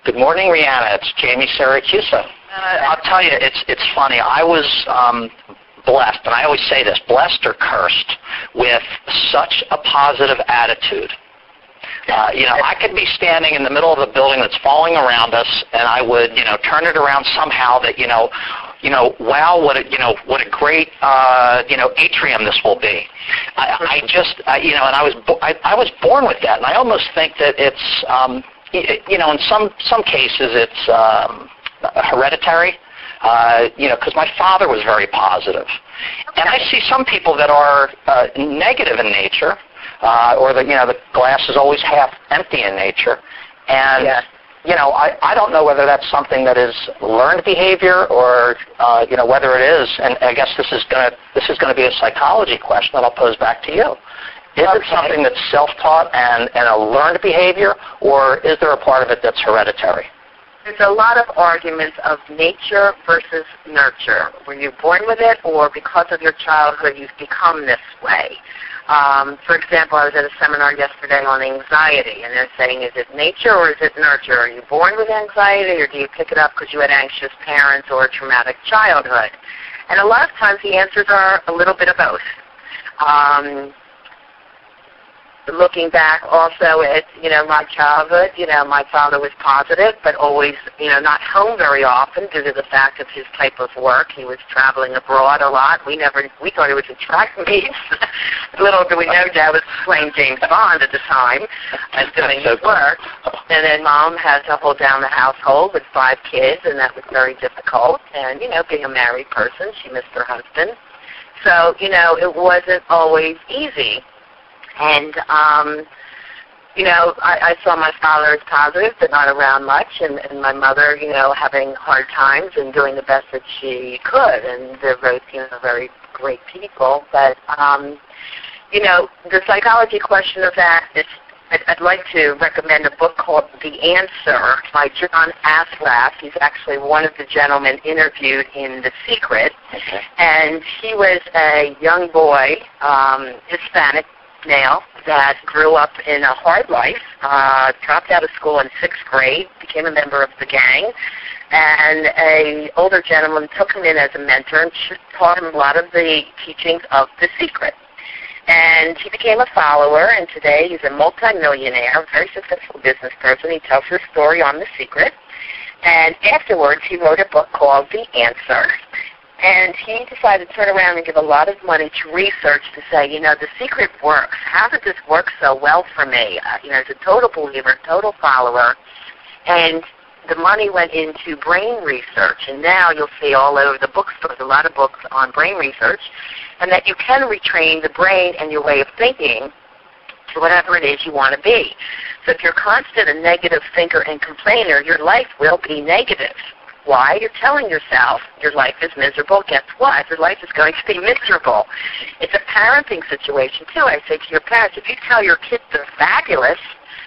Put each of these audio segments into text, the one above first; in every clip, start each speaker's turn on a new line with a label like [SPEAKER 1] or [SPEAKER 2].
[SPEAKER 1] Good morning, Reana. It's Jamie Siracusa. I'll tell you, it's funny. I was blessed, and I always say this, blessed or cursed, with such a positive attitude. I could be standing in the middle of a building that's falling around us, and I would, turn it around somehow that, wow, what a great, atrium this will be. And I was born with that, and I almost think that it's, in some cases it's hereditary, because my father was very positive. Okay. And I see some people that are negative in nature, or the glass is always half empty in nature, and yes. I don't know whether that's something that is learned behavior or whether it is. And I guess this is going to be a psychology question that I'll pose back to you. Is it something that's self-taught and a learned behavior, or is there a part of it that's hereditary?
[SPEAKER 2] There's a lot of arguments of nature versus nurture. Were you born with it, or because of your childhood you've become this way? For example, I was at a seminar yesterday on anxiety, and they're saying, is it nature or is it nurture? Are you born with anxiety, or do you pick it up because you had anxious parents or a traumatic childhood? And a lot of times the answers are a little bit of both. Looking back also at, my childhood, my father was positive, but always, not home very often due to the fact of his type of work. He was traveling abroad a lot. We thought he was in track meets. Little do we know Dad was playing James Bond at the time and doing his work. And then Mom had to hold down the household with 5 kids, and that was very difficult. And, being a married person, she missed her husband. So, it wasn't always easy. And, I saw my father as positive, but not around much, and my mother, having hard times and doing the best that she could. And they're both, very great people. But, the psychology question of that is, I'd like to recommend a book called The Answer by John Asraf. He's actually one of the gentlemen interviewed in The Secret. Okay. And he was a young boy, Hispanic male, that grew up in a hard life, dropped out of school in 6th grade, became a member of the gang, and an older gentleman took him in as a mentor and taught him a lot of the teachings of The Secret. And he became a follower, and today he's a multimillionaire, very successful business person. He tells his story on The Secret. And afterwards, he wrote a book called The Answer. And he decided to turn around and give a lot of money to research to say, The Secret works. How did this work so well for me? As a total believer, total follower. And the money went into brain research. And now you'll see all over the bookstores a lot of books on brain research, and that you can retrain the brain and your way of thinking to whatever it is you want to be. So if you're constant a negative thinker and complainer, your life will be negative. Why? You're telling yourself your life is miserable. Guess what? Your life is going to be miserable. It's a parenting situation, too. I say to your parents, if you tell your kids they're fabulous,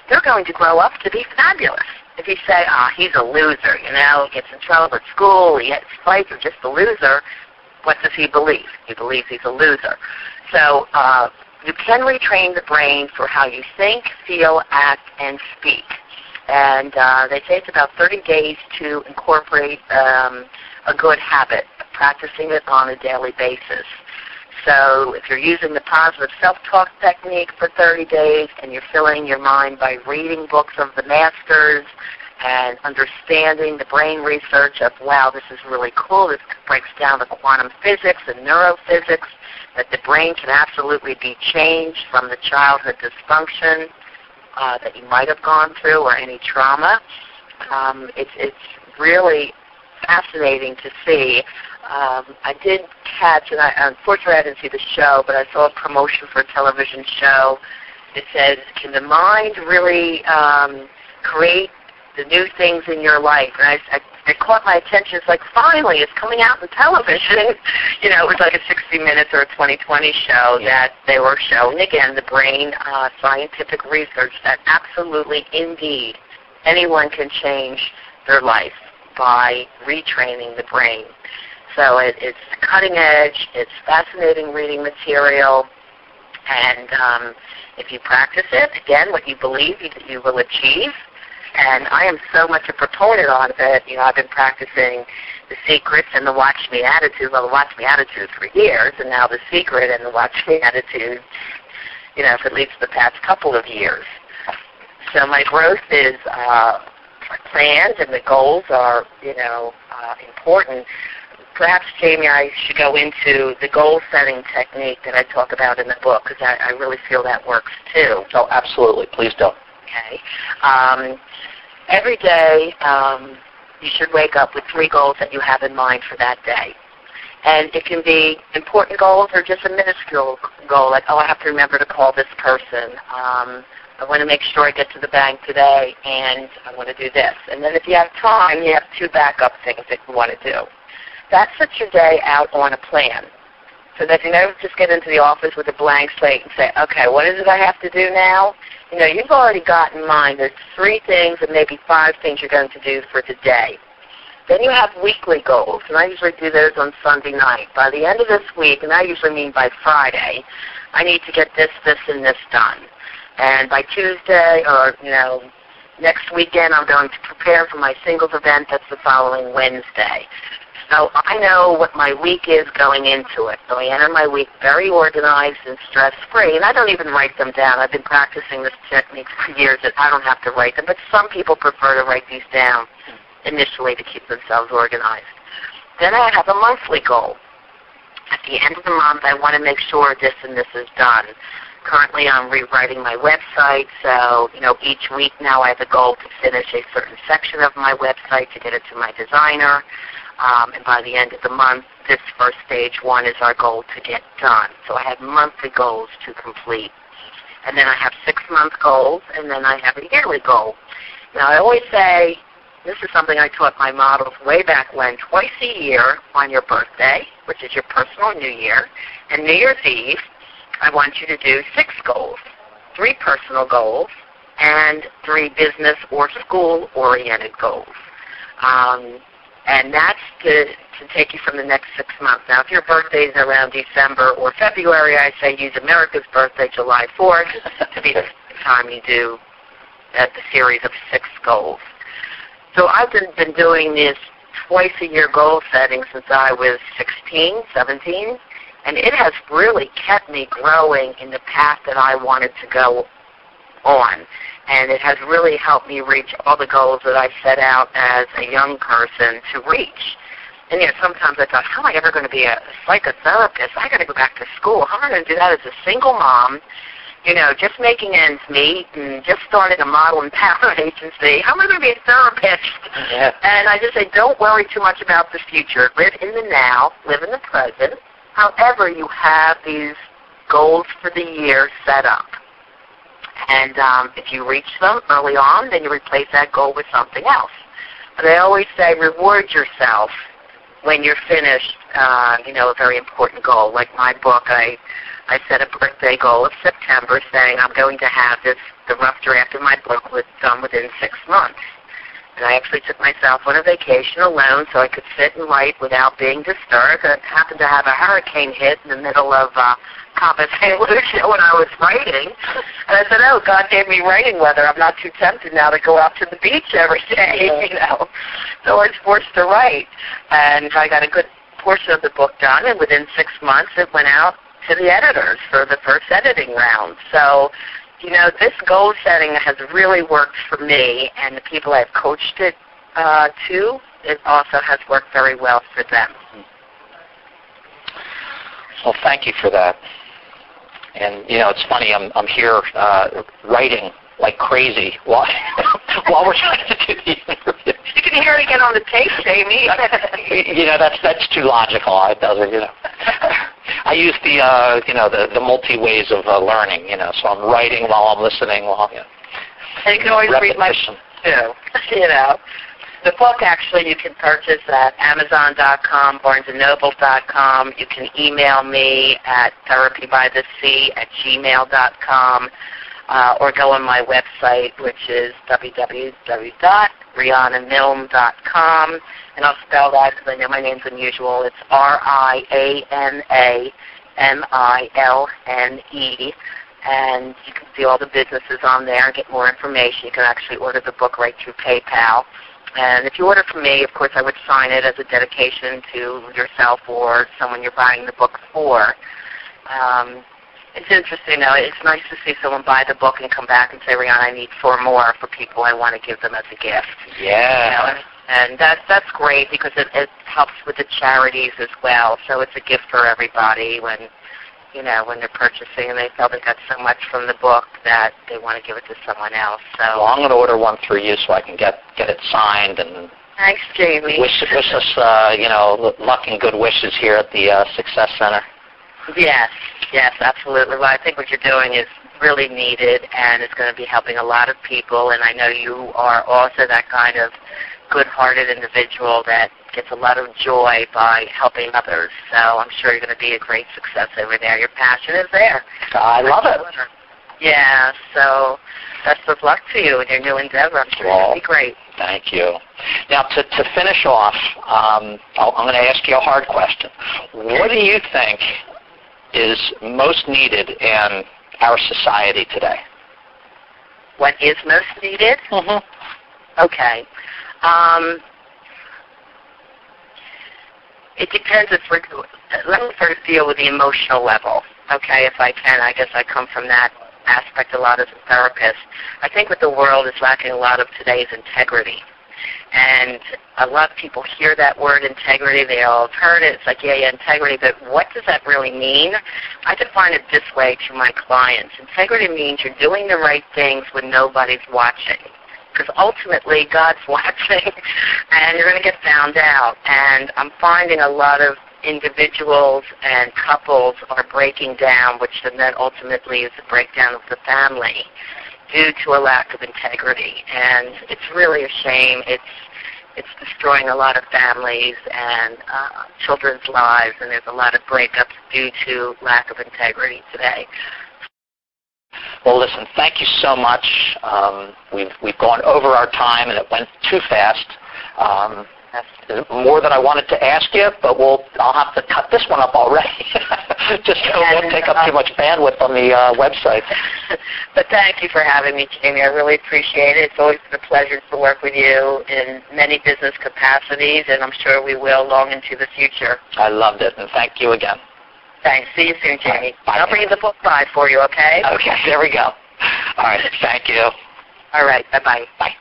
[SPEAKER 2] they're going to grow up to be fabulous. If you say, he's a loser, he gets in trouble at school, he has fights, or just a loser, what does he believe? He believes he's a loser. So you can retrain the brain for how you think, feel, act, and speak. And they say it's about 30 days to incorporate a good habit, practicing it on a daily basis. So if you're using the positive self-talk technique for 30 days and you're filling your mind by reading books of the masters and understanding the brain research of, wow, this is really cool, this breaks down the quantum physics and neurophysics, that the brain can absolutely be changed from the childhood dysfunction that you might have gone through or any trauma. It's really fascinating to see. I did catch, and unfortunately I didn't see the show, but I saw a promotion for a television show. It says, can the mind really create the new things in your life? And it caught my attention. It's like, finally, it's coming out on television. It was like a 60 Minutes or a 20/20 show that they were showing, again, the brain scientific research that absolutely, indeed, anyone can change their life by retraining the brain. So it's cutting edge, it's fascinating reading material, and if you practice it, again, what you believe you will achieve. And I am so much a proponent on it. You know, I've been practicing The Secrets and the Watch Me Attitude. Well, the Watch Me Attitude for years, and now The Secret and the Watch Me Attitude, you know, for at least the past couple of years. So my growth is planned, and the goals are, you know, important. Perhaps, Jamie, I should go into the goal-setting technique that I talk about in the book, because I really feel that works, too.
[SPEAKER 1] Oh, absolutely. Please do.
[SPEAKER 2] Okay. Every day, you should wake up with 3 goals that you have in mind for that day. And it can be important goals or just a minuscule goal, like, oh, I have to remember to call this person. I want to make sure I get to the bank today, and I want to do this. And then if you have time, you have 2 backup things that you want to do. That sets your day out on a plan, so that you never just get into the office with a blank slate and say, okay, what is it I have to do now? You know, you've already got in mind there's 3 things and maybe 5 things you're going to do for today. Then you have weekly goals, and I usually do those on Sunday night. By the end of this week, and I usually mean by Friday, I need to get this, this, and this done. And by Tuesday or, you know, next weekend, I'm going to prepare for my singles event that's the following Wednesday. So I know what my week is going into it. So I enter my week very organized and stress-free, and I don't even write them down. I've been practicing this technique for years that I don't have to write them, but some people prefer to write these down initially to keep themselves organized. Then I have a monthly goal. At the end of the month, I want to make sure this and this is done. Currently, I'm rewriting my website, so, you know, each week now I have a goal to finish a certain section of my website to get it to my designer. And by the end of the month, this first stage 1 is our goal to get done. So I have monthly goals to complete. And then I have 6-month goals, and then I have a yearly goal. Now, I always say, this is something I taught my models way back when, twice a year on your birthday, which is your personal New Year, and New Year's Eve, I want you to do 6 goals, 3 personal goals, and 3 business or school-oriented goals. And that's to take you from the next 6 months. Now, if your birthday is around December or February, I say use America's birthday, July 4th, to be the time you do the series of 6 goals. So I've been doing this twice-a-year goal setting since I was 16, 17, and it has really kept me growing in the path that I wanted to go on. And it has really helped me reach all the goals that I set out as a young person to reach. And, you know, sometimes I thought, how am I ever going to be a psychotherapist? I got to go back to school. How am I going to do that as a single mom, you know, just making ends meet and just starting a model empowerment agency? How am I going to be a therapist?
[SPEAKER 1] Yeah.
[SPEAKER 2] And I just say, don't worry too much about the future. Live in the now. Live in the present. However, you have these goals for the year set up. And if you reach them early on, then you replace that goal with something else. But I always say reward yourself when you're finished, you know, a very important goal. Like my book, I set a birthday goal of September saying I'm going to have the rough draft of my book done within 6 months. And I actually took myself on a vacation alone so I could sit and write without being disturbed. I happened to have a hurricane hit in the middle of Cabo San Lucia when I was writing. And I said, oh, God gave me writing weather. I'm not too tempted now to go out to the beach every day, you know. So I was forced to write. And I got a good portion of the book done, and within 6 months it went out to the editors for the first editing round. So, you know, this goal setting has really worked for me, and the people I've coached it to, it also has worked very well for them.
[SPEAKER 1] Well, thank you for that. And, you know, it's funny, I'm here writing like crazy while we're trying to do the interview.
[SPEAKER 2] You can hear it again on the tape, Jamie.
[SPEAKER 1] You know, that's too logical. It doesn't, you know. I use the multi-ways of learning, you know, so I'm writing while I'm listening while, you know.
[SPEAKER 2] And you can always read my book, too, you know. The book, actually, you can purchase at Amazon.com, BarnesandNoble.com. You can email me at therapybythesea@gmail.com, or go on my website, which is www.reanamilne.com. And I'll spell that because I know my name's unusual. It's RianaMilne.com. and you can see all the businesses on there and get more information. You can actually order the book right through PayPal. And if you order from me, of course, I would sign it as a dedication to yourself or someone you're buying the book for. It's interesting, though. It's nice to see someone buy the book and come back and say, Reana, I need 4 more for people I want to give them as a gift.
[SPEAKER 1] Yeah.
[SPEAKER 2] And that's great because it helps with the charities as well. So it's a gift for everybody when they're purchasing and they felt they got so much from the book that they want to give it to someone else. So
[SPEAKER 1] well, I'm going to order one through you so I can get it signed. And
[SPEAKER 2] thanks, Jamie.
[SPEAKER 1] Wish us luck and good wishes here at the Success Center.
[SPEAKER 2] Yes, absolutely. Well, I think what you're doing is really needed, and it's going to be helping a lot of people. And I know you are also that kind of good-hearted individual that gets a lot of joy by helping others. So I'm sure you're going to be a great success over there. Your passion is there.
[SPEAKER 1] I love it.
[SPEAKER 2] Yeah, so best of luck to you in your new endeavor. I'm sure it'll be great.
[SPEAKER 1] Thank you. Now, to finish off, I'm going to ask you a hard question. What do you think is most needed in our society today?
[SPEAKER 2] What is most needed?
[SPEAKER 1] Mm-hmm.
[SPEAKER 2] Okay. It depends if let me first deal with the emotional level. Okay, if I can, I guess I come from that aspect a lot as a therapist. I think what the world is lacking a lot of today is integrity. And a lot of people hear that word integrity. They all have heard it. It's like, yeah, integrity. But what does that really mean? I define it this way to my clients. Integrity means you're doing the right things when nobody's watching. Because ultimately, God's watching, and you're going to get found out. And I'm finding a lot of individuals and couples are breaking down, which then ultimately is the breakdown of the family due to a lack of integrity. And it's really a shame. It's destroying a lot of families and children's lives, and there's a lot of breakups due to lack of integrity today.
[SPEAKER 1] Well, listen, thank you so much. We've gone over our time, and it went too fast. More than I wanted to ask you, but I'll have to cut this one up already. Just so it won't take up too much bandwidth on the website.
[SPEAKER 2] But thank you for having me, Jamie. I really appreciate it. It's always been a pleasure to work with you in many business capacities, and I'm sure we will long into the future. I
[SPEAKER 1] loved it, and thank you again.
[SPEAKER 2] Thanks. See you soon, Jamie.
[SPEAKER 1] Bye.
[SPEAKER 2] I'll bring the book by for you, okay?
[SPEAKER 1] Okay, there we go. All right, thank you.
[SPEAKER 2] All right, bye-bye.
[SPEAKER 1] Bye.